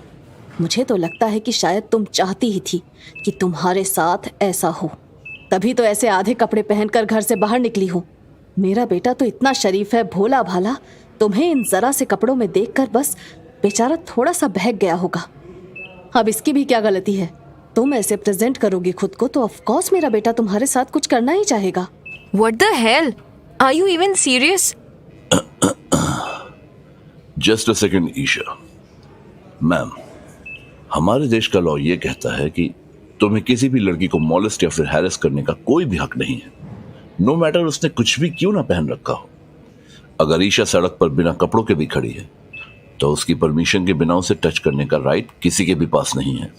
मुझे तो लगता है कि शायद तुम चाहती ही थी कि तुम्हारे साथ ऐसा हो, तभी तो ऐसे आधे कपड़े पहनकर घर से बाहर निकली हो। मेरा बेटा तो इतना शरीफ है, भोला भाला, तुम्हें इन जरा से कपड़ों में देखकर बस बेचारा थोड़ा सा बहक गया होगा। अब इसकी भी क्या गलती है? तुम ऐसे प्रेजेंट करोगी खुद को तो ऑफ कोर्स मेरा बेटा तुम्हारे साथ कुछ करना ही चाहेगा। What the hell? Are you even serious? Just a second Isha. Ma'am, हमारे देश का लॉ ये कहता है कि तुम्हें किसी भी लड़की को मॉलेस्ट या फिर हैरेस करने का कोई भी हक नहीं है, नो मैटर उसने कुछ भी क्यों ना पहन रखा हो। अगर ईशा सड़क पर बिना कपड़ों के भी खड़ी है तो उसकी परमिशन के बिना उसे टच करने का राइट किसी के भी पास नहीं है।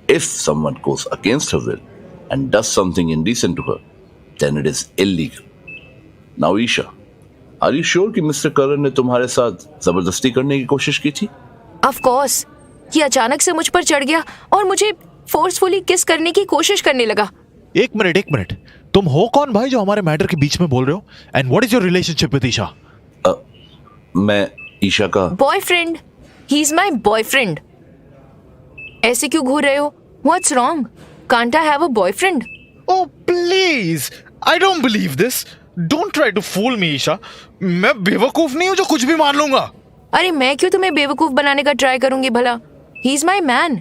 If someone goes against her will and does something indecent to her, then it is illegal. Now, Isha, are you sure कि मिस्टर करण ने तुम्हारे साथ जबरदस्ती करने की कोशिश की थी? Of course. ये अचानक से मुझ पर चढ़ गया और मुझे फोर्सफुली किस करने की कोशिश करने लगा। एक मिनट, तुम हो कौन भाई जो हमारे मैटर के बीच में बोल रहे हो? And what is your relationship with Isha? मैं ईशा का boyfriend. He is my boyfriend. ऐसे क्यों घूर रहे हो? What's wrong? Can't I have a boyfriend? Oh please, I don't believe this. Don't try to fool me, Isha. मैं बेवकूफ नहीं हूँ जो कुछ भी मान लूंगा। अरे मैं क्यों तुम्हें बेवकूफ बनाने का ट्राई करूंगी भला? He is my man.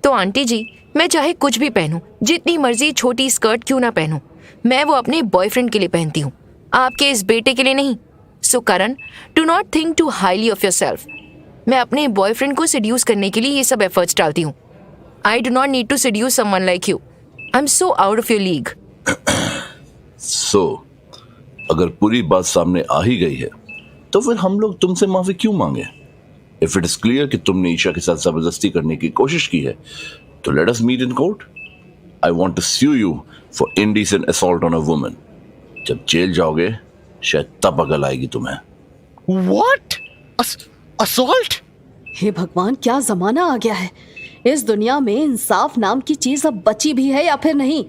तो आंटी जी, मैं चाहे कुछ भी पहनूं, जितनी मर्जी छोटी स्कर्ट क्यों ना पहनूं, मैं वो अपने बॉयफ्रेंड के लिए पहनती हूँ, आपके इस बेटे के लिए नहीं। So Karan, do not think too highly of yourself. मैं अपने बॉयफ्रेंड को सेड्यूस करने के लिए ये सब एफर्ट्स डालती हूँ। I do not need to seduce someone like you. I'm so out of your league. So, अगर पूरी बात सामने आ ही गई है तो फिर हम लोग तुमसे माफी क्यों मांगे? If it is clear कि तुमने ईशा के साथ जबरदस्ती करने की कोशिश की है तो let us meet in court. I want to sue you for indecent assault on a woman. जब जेल जाओगे शायद तब अकल आएगी तुम्हें। What? Assault? हे भगवान, क्या जमाना आ गया है। इस दुनिया में इंसाफ नाम की चीज अब बची भी है या फिर नहीं?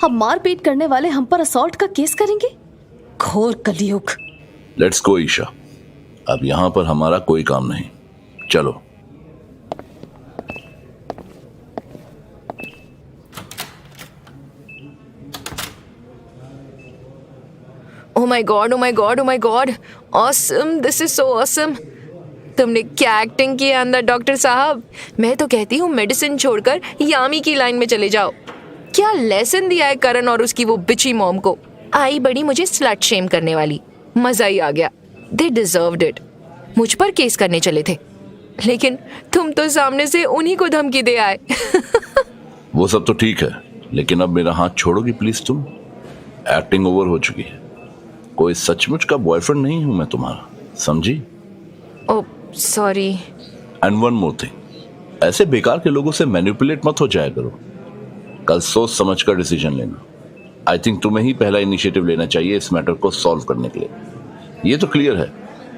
अब मारपीट करने वाले हम पर असॉल्ट का केस करेंगे? घोर कलयुग। लेट्स गो ईशा, अब यहां पर हमारा कोई काम नहीं, चलो। Oh my god, oh my god, oh my god. Awesome, this is so awesome. तुमने क्या एक्टिंग की है अंदर डॉक्टर साहब। मैं तो कहती हूँ मेडिसिन छोड़कर यामी की लाइन में चले जाओ। क्या लेसन दिया है करण और उसकी वो बिची मॉम को। आई बड़ी मुझे स्लट शेम करने वाली, मजा ही आ गया। दे डिजर्व्ड इट। मुझ पर केस करने चले थे, लेकिन तुम तो सामने से उन्हीं को धमकी दे आए। वो सब तो ठीक है, लेकिन अब मेरा हाथ छोड़ोगी प्लीज तुम। एक्टिंग ओवर हो चुकी है। कोई सचमुच का बॉयफ्रेंड नहीं हूं मैं तुम्हारा, समझी? Oh sorry. And one more thing, ऐसे बेकार के लोगों से मैनिपुलेट मत हो जाया करो। कल सोच समझ कर डिसीजन लेना। आई थिंक तुम्हें ही पहला इनिशिएटिव लेना चाहिए इस मैटर को सॉल्व करने के लिए। ये तो क्लियर है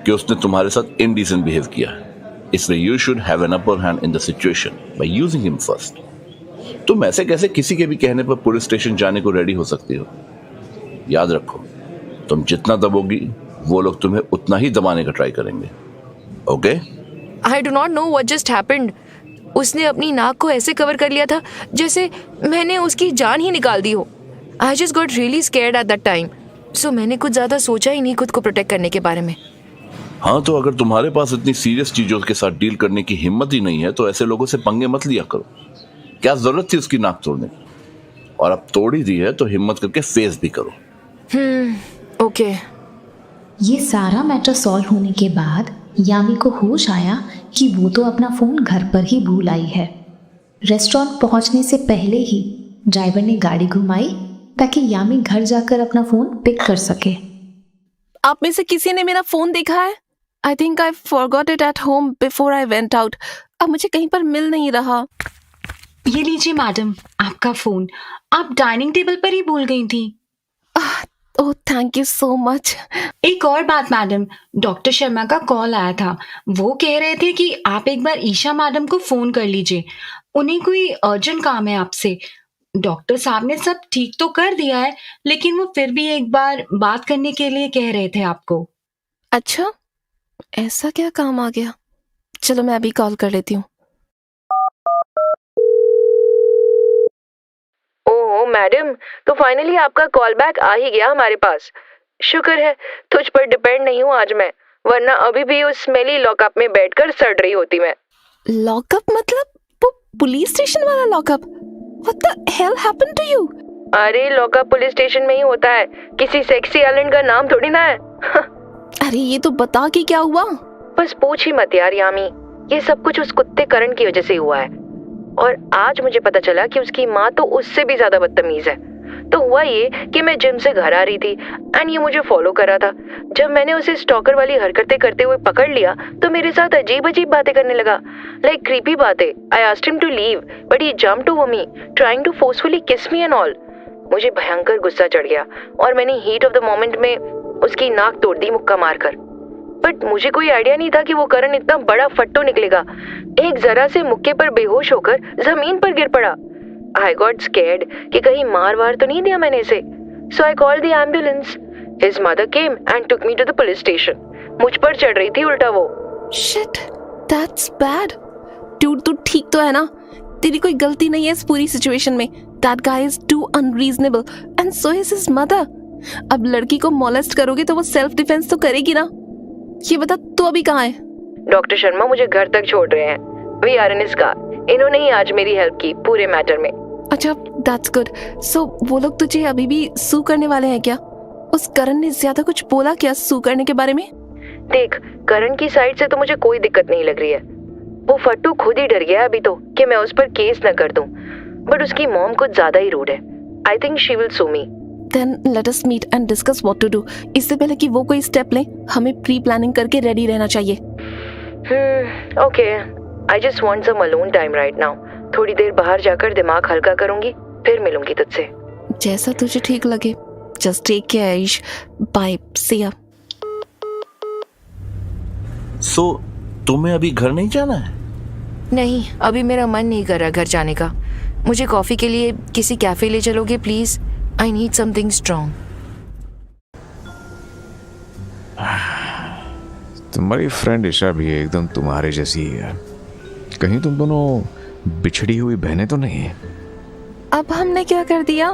कि उसने तुम्हारे साथ इनडिसेंट बिहेव किया है, इसलिए you should have an upper hand in the situation by using him first. तुम ऐसे कैसे किसी के भी कहने पर पुलिस स्टेशन जाने को रेडी हो सकती हो? याद रखो, तुम जितना दबोगी वो लोग तुम्हें उतना ही दबाने का ट्राई करेंगे। Okay? I do not know what just happened. उसने अपनी नाक को ऐसे कवर कर लिया था जैसे मैंने उसकी जान ही निकाल दी हो। I just got really scared at that time, so मैंने कुछ ज्यादा सोचा ही नहीं खुद को प्रोटेक्ट करने के बारे में। हाँ, तो अगर तुम्हारे पास इतनी सीरियस चीजों के साथ डील करने की हिम्मत ही नहीं है तो ऐसे लोगों से पंगे मत लिया करो। क्या जरूरत थी उसकी नाक तोड़ने की? और अब तोड़ ही दी है तो हिम्मत करके फेस भी करो। ओके। ये सारा मैटर सॉल्व होने के बाद यामी को होश आया कि वो तो अपना फ़ोन घर पर ही भूल आई है। रेस्टोरेंट पहुंचने से पहले ही ड्राइवर ने गाड़ी घुमाई ताकि यामी घर जाकर अपना फ़ोन पिक कर सके। आप में से किसी ने मेरा फ़ोन देखा है? I think I forgot it at home before I went out. अब मुझे कहीं पर मिल नहीं रहा। ये लीजिए मैडम, आपका फ़ोन। आप डाइनिंग टेबल पर ही भूल गई थी। Oh thank you so much. एक और बात मैडम, डॉक्टर शर्मा का कॉल आया था। वो कह रहे थे कि आप एक बार ईशा मैडम को फोन कर लीजिए, उन्हें कोई अर्जेंट काम है आपसे। डॉक्टर साहब ने सब ठीक तो कर दिया है, लेकिन वो फिर भी एक बार बात करने के लिए कह रहे थे आपको। अच्छा, ऐसा क्या काम आ गया? चलो मैं अभी कॉल कर लेती हूँ। ओह मैडम, तो फाइनली आपका कॉल बैक आ ही गया हमारे पास। शुक्र है तुझ पर डिपेंड नहीं हूँ आज मैं, वरना अभी भी उस स्मेली लॉकअप में बैठकर सड़ रही होती मैं। लॉकअप मतलब वो पुलिस स्टेशन वाला lockup? What the hell happened to you? अरे लॉकअप पुलिस स्टेशन में ही होता है, किसी सेक्सी आइलैंड का नाम थोड़ी ना है। अरे ये तो बता कि क्या हुआ? बस पूछ ही मत यार यामी, ये सब कुछ उस कुत्ते करण की वजह से हुआ है। और आज मुझे पता चला कि उसकी माँ तो उससे भी ज्यादा बदतमीज है। तो हुआ ये कि मैं जिम से घर आ रही थी एंड ये मुझे फॉलो कर रहा था। जब मैंने उसे स्टॉकर वाली हरकतें करते हुए पकड़ लिया तो मेरे साथ अजीब अजीब बातें करने लगा, लाइक क्रीपी बातें। I asked him to leave but he jumped to me trying to forcefully kiss me and all. मुझे भयंकर गुस्सा चढ़ गया और मैंने हीट ऑफ द मोमेंट में उसकी नाक तोड़ दी मुक्का मारकर। बट मुझे कोई आइडिया नहीं था कि वो करण इतना बड़ा फट्टू निकलेगा। एक जरा से मुक्के पर बेहोश होकर जमीन पर गिर पड़ा। I got scared कि कहीं मार वार तो नहीं दिया मैंने इसे। So I called the ambulance. His mother came and took me to the police station. मुझ पर चढ़ रही थी उल्टा वो। Shit, that's bad. Dude, तू ठीक तो है ना? तेरी कोई गलती नहीं है इस पूरी सिचुएशन में। That guy is too unreasonable and so is his mother. अब लड़की को मोलेस्ट करोगे तो वो सेल्फ डिफेंस तो करेगी ना। ये बता तू अभी कहाँ है? डॉक्टर शर्मा मुझे घर तक छोड़ रहे हैं। We are in his car. इन्होंने ही आज मेरी हेल्प की पूरे मैटर में। अच्छा, that's good. So वो लोग तुझे अभी भी सू करने वाले हैं क्या? उस करण ने ज्यादा कुछ बोला क्या सू करने के बारे में? देख, करण की साइड से तो मुझे कोई दिक्कत नहीं लग रही है। वो फट्टू खुद ही डर गया अभी तो कि मैं उस पर केस न कर दूं। बट उसकी मॉम कुछ ज्यादा ही रूड है। I think she will sue me. Then let us meet and discuss what to do. इससे पहले कि वो कोई स्टेप ले, हमें प्री प्लानिंग करके रेडी रहना चाहिए। Okay, I just want some alone time right now. थोड़ी देर बाहर जाकर दिमाग हल्का करूंगी, फिर मिलूंगी तुझसे। जैसा तुझे ठीक लगे। Just take care, Aish. Bye. See ya. सो तुम्हें अभी घर नहीं जाना है? नहीं, अभी मेरा मन नहीं कर रहा घर जाने का। मुझे कॉफी के लिए किसी कैफे ले चलोगे please? I need something strong. तुम्हारी फ्रेंड ईशा भी एकदम तुम्हारे जैसी ही है। कहीं तुम दोनों बिछड़ी हुई बहनें तो नहीं? अब हमने क्या कर दिया?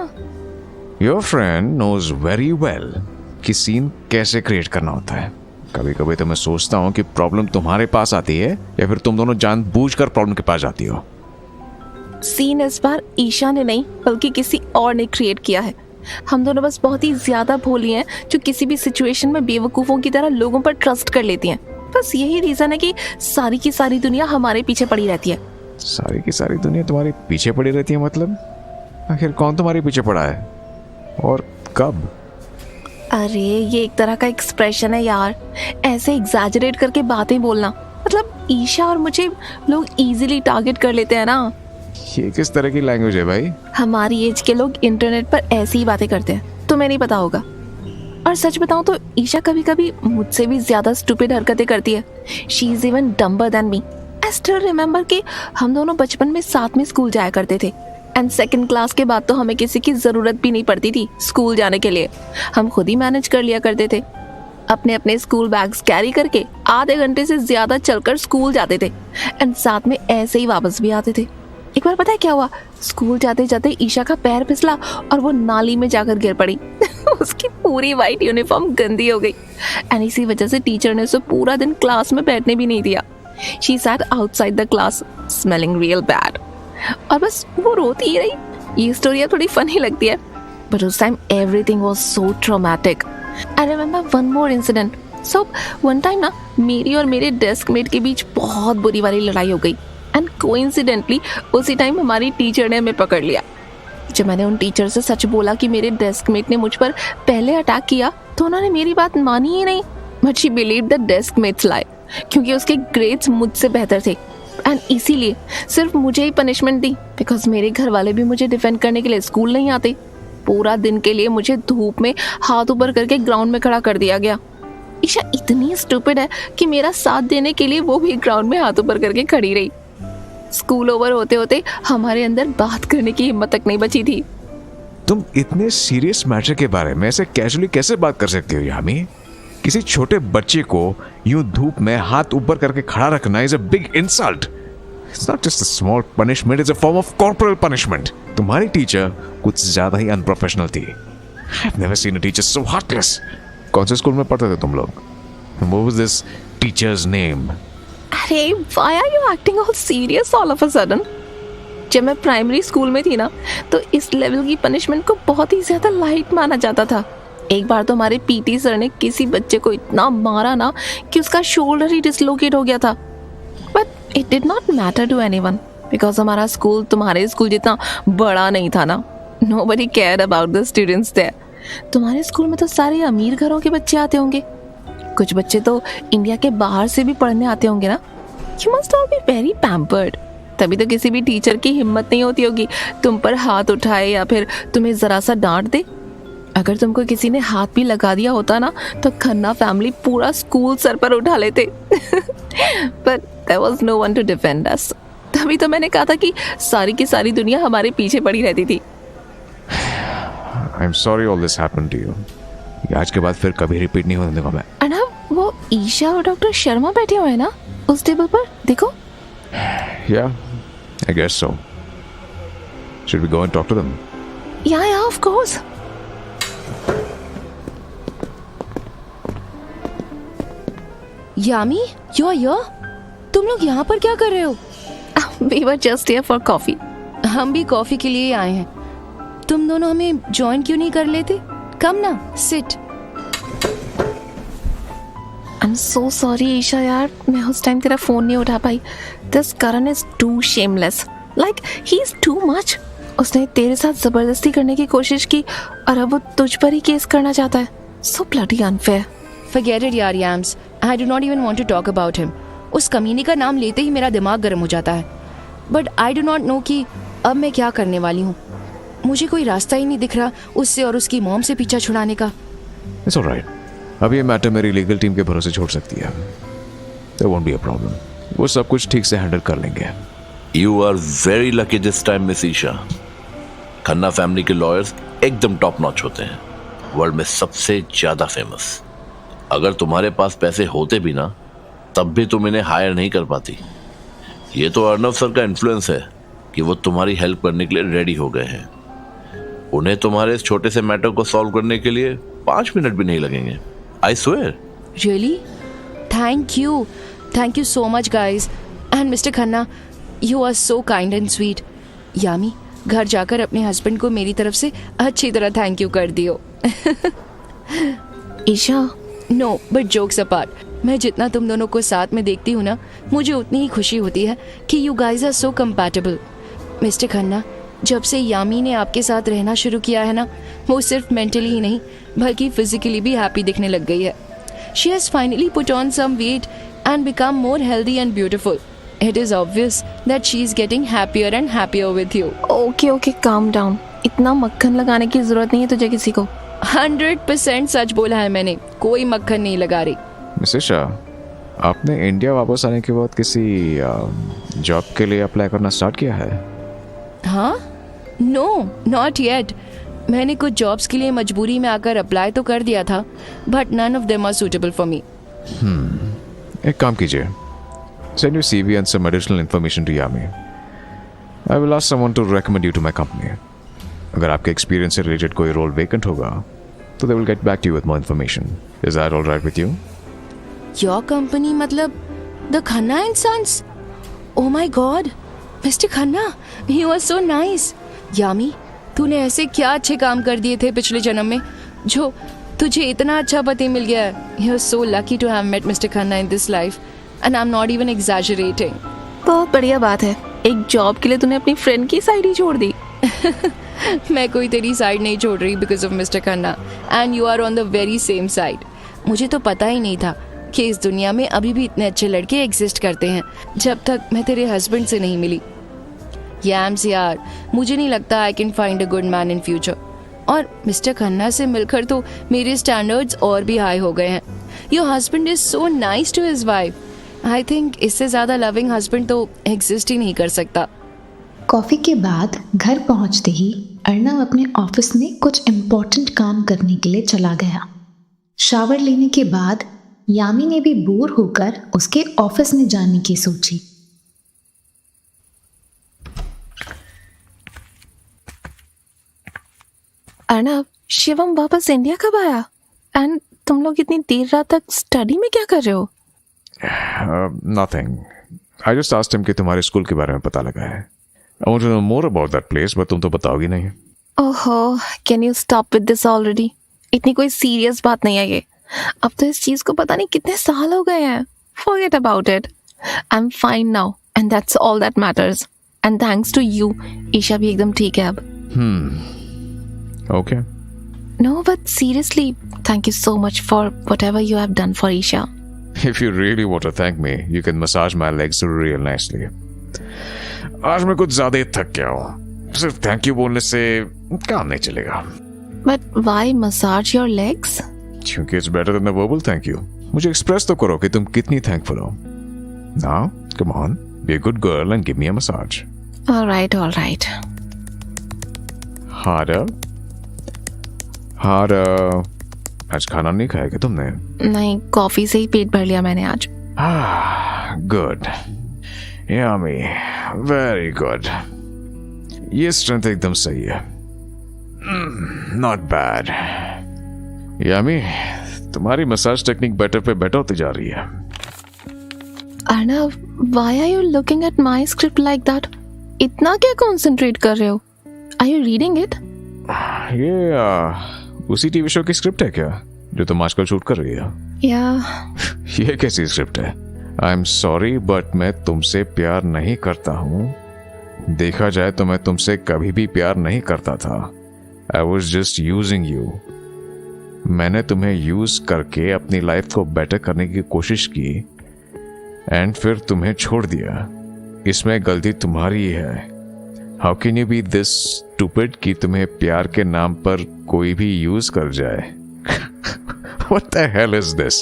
Your friend knows very well कि सीन कैसे क्रिएट करना होता है। कभी कभी तो मैं सोचता हूँ कि प्रॉब्लम तुम्हारे पास आती है या फिर तुम दोनों जानबूझकर प्रॉब्लम के पास जाती हो। सीन इस बार ईशा ने नहीं बल्कि किसी और ने क्रिएट किया है। हम दोनों बस बहुत ही ज्यादा भोली हैं जो किसी भी सिचुएशन में बेवकूफों की तरह लोगों पर ट्रस्ट कर लेती हैं। बस यही रीजन है कि सारी की सारी दुनिया हमारे पीछे पड़ी रहती है। सारी की सारी दुनिया तुम्हारे पीछे पड़ी रहती है मतलब? आखिर कौन तुम्हारे पीछे पड़ा है और कब? अरे ये एक तरह का एक्सप्रेशन है यार, ऐसे एग्जैजरेट करके बातें बोलना। मतलब ईशा और मुझे लोग इजीली टारगेट कर लेते हैं ना। ये किस तरह की लैंग्वेज है भाई? हमारी एज के लोग इंटरनेट पर ऐसी ही बातें करते हैं, तुम्हें नहीं पता होगा। और सच बताऊं तो ईशा कभी कभी मुझसे भी ज्यादा स्टूपिड हरकतें करती है। She is even dumber than me. I still remember कि हम दोनों बचपन में साथ में स्कूल जाया करते थे एंड सेकंड क्लास के बाद तो हमें किसी की जरूरत भी नहीं पड़ती थी स्कूल जाने के लिए। हम खुद ही मैनेज कर लिया करते थे। अपने अपने स्कूल बैग्स कैरी करके आधे घंटे से ज्यादा चलकर स्कूल जाते थे एंड साथ में ऐसे ही वापस भी आते थे। एक बार पता है क्या हुआ? स्कूल जाते जाते ईशा का पैर फिसला और वो नाली में जाकर गिर पड़ी। उसकी पूरी वाइट यूनिफॉर्म गंदी हो गई एंड इसी वजह से टीचर ने उसे पूरा दिन क्लास में बैठने भी नहीं दिया। She set outside the class smelling real bad. और बस वो रोती ही रही। ये स्टोरी अब थोड़ी फनी लगती है बट उस time everything was so traumatic. I remember one more incident. So one time ना मेरी और मेरे डेस्क मेट के बीच बहुत बुरी वाली लड़ाई हो गई एंड कोइंसिडेंटली उसी टाइम हमारी टीचर ने हमें पकड़ लिया। जब मैंने उन टीचर से सच बोला कि मेरे डेस्क मेट ने मुझ पर पहले अटैक किया तो उन्होंने मेरी बात मानी ही नहीं। But she believed the desk mates lie क्योंकि उसके ग्रेड्स मुझसे बेहतर थे एंड इसीलिए सिर्फ मुझे ही पनिशमेंट दी बिकॉज मेरे घर वाले भी मुझे डिफेंड करने के लिए स्कूल नहीं आते। पूरा दिन के लिए मुझे धूप में हाथ ऊपर करके ग्राउंड में खड़ा कर दिया गया। ईशा इतनी स्टूपिड है कि मेरा साथ देने के लिए वो भी ग्राउंड में हाथ ऊपर करके खड़ी रही। स्कूल ओवर होते होते हमारे अंदर बात करने की हिम्मत तक नहीं बची थी। तुम इतने सीरियस मैटर के बारे में ऐसे कैजुअली कैसे बात कर सकती हो यामी? किसी छोटे बच्चे को यूं धूप में हाथ ऊपर करके खड़ा रखना is a big insult. It's not just a small punishment, it's a form of corporal punishment. तुम्हारी टीचर कुछ ज्यादा ही अनप्रोफेशनल थी. I've never seen a teacher so heartless. कौन से स्कूल में पढ़ते थे तुम लोग? What was this teacher's name? अरे why are you acting all serious all of a sudden? जब मैं प्राइमरी स्कूल में थी ना तो इस लेवल की पनिशमेंट को बहुत ही ज्यादा लाइट माना जाता था. एक बार तो हमारे पीटी सर ने किसी बच्चे को इतना मारा ना कि उसका शोल्डर ही डिसलोकेट हो गया था. But it did not matter to anyone because हमारा स्कूल तुम्हारे स्कूल जितना बड़ा नहीं था ना. Nobody cared about the students there. तुम्हारे स्कूल में तो सारे अमीर घरों के बच्चे आते होंगे. कुछ बच्चे तो इंडिया के बाहर से भी पढ़ने आते होंगे ना. You must all be very pampered. तभी तो किसी भी टीचर की हिम्मत नहीं होती होगी तुम पर हाथ उठाए या फिर तुम्हें जरा सा डांट दे. अगर तुमको किसी ने हाथ भी लगा दिया होता ना तो खन्ना फैमिली पूरा स्कूल सर पर उठा लेते. But there was no one to defend us. तभी तो मैंने कहा था कि सारी की सारी दुनिया हमारे पीछे पड़ी रहती थी. I'm sorry all this happened to you. ये आज के बाद फिर कभी रिपीट नहीं होने दूंगा मैं. अनब वो ईशा और डॉक्टर शर्मा बैठे हुए हैं ना उस टेबल पर. देखो. Yeah, I guess so. Should we go and talk to them? Yeah, of course. Yam, you are here? तुम लोग यहाँ पर क्या कर रहे हो? We were just here for coffee. हम भी कॉफी के लिए आए हैं. तुम दोनों हमें ज्वाइन क्यों नहीं कर लेते? कम ना, seat. I'm so sorry Isha यार, मैं उस टाइम तेरा फोन नहीं उठा पाई. This Karan is too shameless. Like he's too much. उसने तेरे साथ जबरदस्ती करने की कोशिश की और अब वो तुझ पर ही केस करना चाहता है. So bloody unfair. Forget it यार Yams. I do not even want to talk about him. उस कमीने का नाम लेते ही मेरा दिमाग गर्म हो जाता है. But I do not know कि अब मैं क्या करने वाली हूँ. मुझे कोई रास्ता ही नहीं दिख रहा उससे और उसकी मॉम से पीछा छुड़ाने का. It's all right. अब ये मैटर मेरी लीगल टीम के भरोसे छोड़ सकती है. There won't be a problem. वो सब कुछ ठीक से हैंडल कर लेंगे. You are very lucky this time, Miss Isha. Khanna family के लॉयर्स एकदम टॉप नॉच होते हैं. वर्ल्ड में सबसे ज्यादा फेमस. अगर तुम्हारे पास पैसे होते भी ना तब भी तुम इन्हें हायर नहीं कर पाती. ये तो अर्नव सर का इन्फ्लुएंस है कि वो तुम्हारी हेल्प करने के लिए रेडी हो गए हैं. उन्हें तुम्हारे इस छोटे से मैटर को सॉल्व करने के लिए 5 मिनट भी नहीं लगेंगे. I swear. Really? Thank you. Thank you so much guys. And Mr. Khanna, you are so kind and sweet. यामी, घर जाकर अपने हस्बैंड को मेरी तरफ से अच्छी तरह थैंक यू कर दियो. Isha. No, but jokes apart. मैं जितना तुम दोनों को साथ में देखती हूँ ना मुझे उतनी ही खुशी होती है कि you guys are so compatible. Mr. Khanna, जब से यामी ने आपके साथ रहना शुरू किया है ना वो सिर्फ मेंटली ही नहीं बल्कि फिजिकली भी हैप्पी दिखने लग गई है. She has finally put on some weight and become more healthy and beautiful. It is obvious that she is getting happier and happier with you. Okay, calm down. इतना मक्खन लगाने की जरूरत नहीं है तुझे किसी को. 100% सच बोला है मैंने. कोई मक्खन नहीं लगा रही. मिसेस शाह, आपने इंडिया वापस आने के बाद किसी जॉब के लिए अप्लाई करना स्टार्ट किया है? हाँ? No, not yet. मैंने कुछ जॉब्स के लिए मजबूरी में आकर अप्लाई तो कर दिया था but none of them are suitable for me. एक काम कीजिए, send your CV and some additional information to Yami. I will ask someone to recommend you to my company. अगर आपके एक्सपीरियंस से रिलेटेड कोई रोल वेकेंट होगा तो they will get back to you with more information. Is that all right with you? Your company मतलब the Khanna and Sons? Oh my God, Mr. Khanna, you are so nice. यामी, तूने ऐसे क्या अच्छे काम कर दिए थे पिछले जन्म में जो तुझे इतना अच्छा पति मिल गया है. You are so lucky to have met Mr. Khanna in this life and I'm not even exaggerating. बहुत बढ़िया बात है. एक जॉब के लिए तूने अपनी फ्रेंड की साइड ही छोड़ दी. मैं कोई तेरी साइड नहीं छोड़ रही because of mister Khanna and you are on the very same side. मुझे तो पता ही नहीं था कि इस दुनिया में अभी भी इतने अच्छे लड़के एग्जिस्ट करते हैं जब तक मैं तेरे हस्बैंड से नहीं मिली. याम्स यार, मुझे नहीं लगता I can find a good man in future. और मिस्टर खन्ना से मिलकर तो मेरे स्टैंडर्ड्स और भी हाई हो गए हैं. Your husband is so nice to his wife. I think इससे ज़्यादा लविंग हस्बैंड तो एग्जिस्ट ही नहीं कर सकता. कॉफ़ी के बाद घर पहुंचते ही अर्नव अपने ऑफिस में कुछ इम्पोर्टेंट काम करने के लिए चला गया. शावर लेने के बाद यामी ने भी बोर होकर उसके ऑफिस में जाने की सोची. अर्नव, शिवम वापस इंडिया कब आया? एंड तुम लोग इतनी देर रात तक स्टडी में क्या कर रहे हो? Nothing, I just asked him कि तुम्हारे स्कूल के बारे में पता लगा है। I want to know more about that place, but तुम तो बताओगी नहीं। ओहो, can you stop with this already? इतनी कोई सीरियस बात नहीं है ये। अब तो इस चीज को पता नहीं कितने साल हो गए हैं। Forget about it. I am fine now and that's all that matters. And thanks to you, Isha भी एकदम ठीक है अब। Okay. No but seriously, thank you so much for whatever you have done for Isha. If you really want to thank me, you can massage my legs real nicely. आज मैं कुछ ज्यादा ही थक गया हूँ। सिर्फ थैंक यू बोलने से काम नहीं चलेगा। But why massage your legs? क्योंकि it's better than a verbal thank you. मुझे एक्सप्रेस तो करो कि तुम कितनी थैंकफुल हो। Now, come on, be a good girl and give me a massage. All right, all right. Harder. Harder. आज खाना नहीं खाया क्या तुमने? नहीं, कॉफी से ही पेट भर लिया मैंने आज। Good, Yami, very good. ये स्ट्रेंथ एकदम सही है। Not bad. यम्मी, तुम्हारी मसाज टेक्निक बेटर पे बेटर होती जा रही है। Arnav, why are you looking at my script like that? इतना क्या कंसंट्रेट कर रहे हो? Are you reading it? ये उसी टीवी शो की स्क्रिप्ट है क्या जो तुम आजकल शूट कर रही हो? ये कैसी स्क्रिप्ट है? आई एम सॉरी बट मैं तुमसे प्यार नहीं करता हूँ। देखा जाए तो मैं तुमसे कभी भी प्यार नहीं करता था। I was just using you. मैंने तुम्हें यूज करके अपनी लाइफ को बेटर करने की कोशिश की एंड फिर तुम्हें छोड़ दिया। इसमें गलती तुम्हारी ही है। How can you be this stupid कि तुम्हें प्यार के नाम पर कोई भी यूज कर जाए? What the hell is this?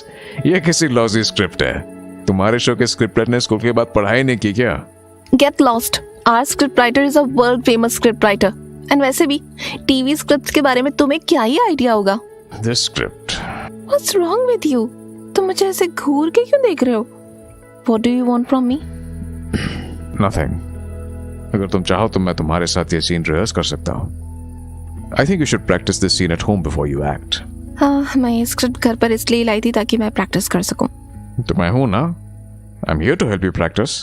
ये किसी लॉजी स्क्रिप्ट है। तुम्हारे शो के स्क्रिप्ट ने स्कूल के बाद पढ़ाई नहीं की क्या? Get lost. Our script writer is a world famous script writer. And वैसे भी टीवी स्क्रिप्ट्स के बारे में तुम्हें क्या ही आइडिया होगा? This script. What's wrong with you? तुम मुझे ऐसे घूर के क्यों देख रहे हो? What do you want from me? Nothing. अगर तुम चाहो तो मैं तुम्हारे साथ ये सीन रिहर्स कर सकता हूँ। I think you should practice this scene at home before you act. हाँ, मैं ये स्क्रिप्ट घर पर इसलिए लाई थी ताकि मैं प्रैक्टिस कर सकूं। तो मैं हूँ ना। I'm here to help you practice.